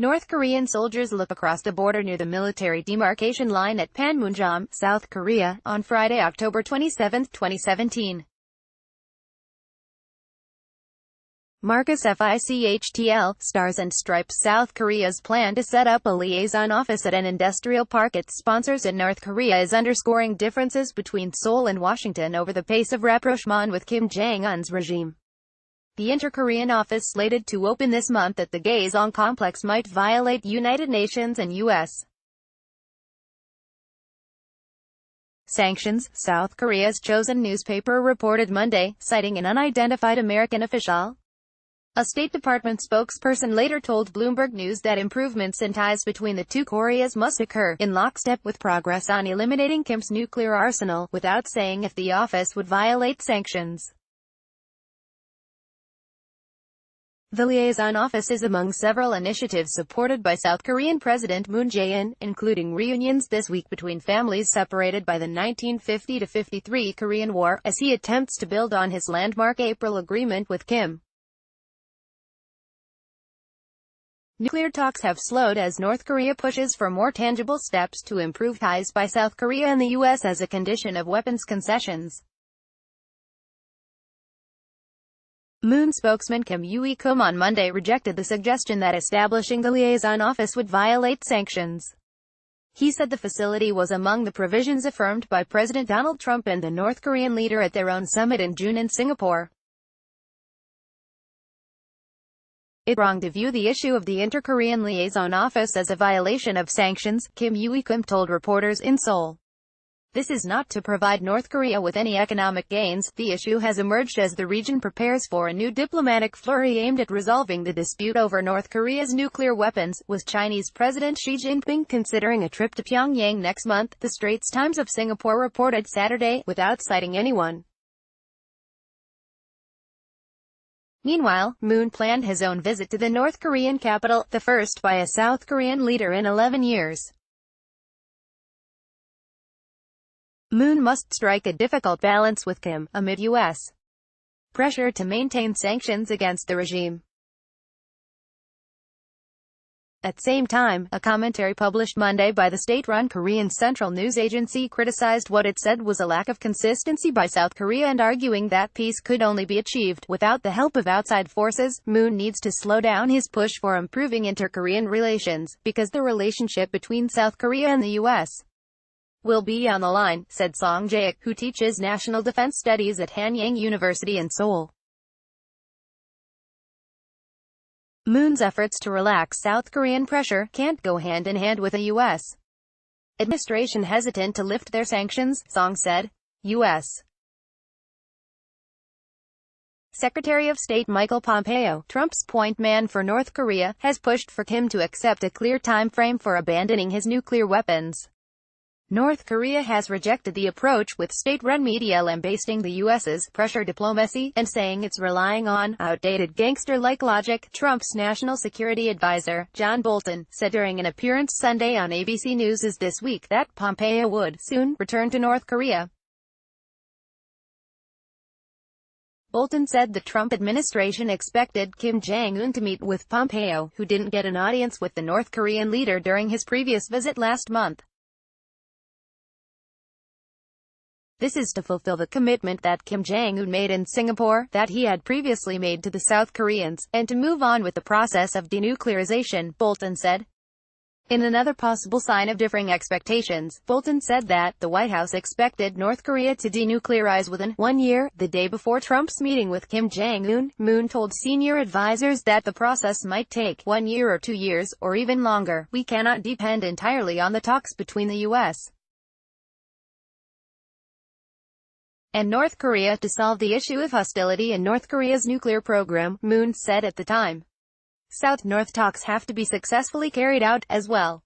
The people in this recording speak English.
North Korean soldiers look across the border near the military demarcation line at Panmunjom, South Korea, on Friday, October 27, 2017. Marcus FICHTL, Stars and Stripes. South Korea's plan to set up a liaison office at an industrial park it sponsors in North Korea is underscoring differences between Seoul and Washington over the pace of rapprochement with Kim Jong-un's regime. The inter-Korean office, slated to open this month at the Gaeseong complex, might violate United Nations and U.S. sanctions, South Korea's Chosun newspaper reported Monday, citing an unidentified American official. A State Department spokesperson later told Bloomberg News that improvements in ties between the two Koreas must occur in lockstep with progress on eliminating Kim's nuclear arsenal, without saying if the office would violate sanctions. The liaison office is among several initiatives supported by South Korean President Moon Jae-in, including reunions this week between families separated by the 1950-53 Korean War, as he attempts to build on his landmark April agreement with Kim. Nuclear talks have slowed as North Korea pushes for more tangible steps to improve ties by South Korea and the U.S. as a condition of weapons concessions. Moon spokesman Kim Ui-kum on Monday rejected the suggestion that establishing the liaison office would violate sanctions. He said the facility was among the provisions affirmed by President Donald Trump and the North Korean leader at their own summit in June in Singapore. It's wrong to view the issue of the inter-Korean liaison office as a violation of sanctions, Kim Ui-kum told reporters in Seoul. This is not to provide North Korea with any economic gains. The issue has emerged as the region prepares for a new diplomatic flurry aimed at resolving the dispute over North Korea's nuclear weapons, with Chinese President Xi Jinping considering a trip to Pyongyang next month, the Straits Times of Singapore reported Saturday, without citing anyone. Meanwhile, Moon planned his own visit to the North Korean capital, the first by a South Korean leader in 11 years. Moon must strike a difficult balance with Kim, amid U.S. pressure to maintain sanctions against the regime. At the same time, a commentary published Monday by the state-run Korean Central News Agency criticized what it said was a lack of consistency by South Korea and arguing that peace could only be achieved without the help of outside forces. Moon needs to slow down his push for improving inter-Korean relations, because the relationship between South Korea and the U.S. will be on the line, said Song Jae-ik, who teaches national defense studies at Hanyang University in Seoul. Moon's efforts to relax South Korean pressure can't go hand in hand with a U.S. administration hesitant to lift their sanctions, Song said. U.S. Secretary of State Michael Pompeo, Trump's point man for North Korea, has pushed for Kim to accept a clear time frame for abandoning his nuclear weapons. North Korea has rejected the approach, with state-run media lambasting the U.S.'s pressure diplomacy, and saying it's relying on outdated gangster-like logic. Trump's national security advisor, John Bolton, said during an appearance Sunday on ABC News This Week that Pompeo would soon return to North Korea. Bolton said the Trump administration expected Kim Jong-un to meet with Pompeo, who didn't get an audience with the North Korean leader during his previous visit last month. This is to fulfill the commitment that Kim Jong-un made in Singapore, that he had previously made to the South Koreans, and to move on with the process of denuclearization, Bolton said. In another possible sign of differing expectations, Bolton said that the White House expected North Korea to denuclearize within 1 year, the day before Trump's meeting with Kim Jong-un. Moon told senior advisors that the process might take 1 year or 2 years, or even longer. We cannot depend entirely on the talks between the U.S. and North Korea to solve the issue of hostility in North Korea's nuclear program, Moon said at the time. South-North talks have to be successfully carried out, as well.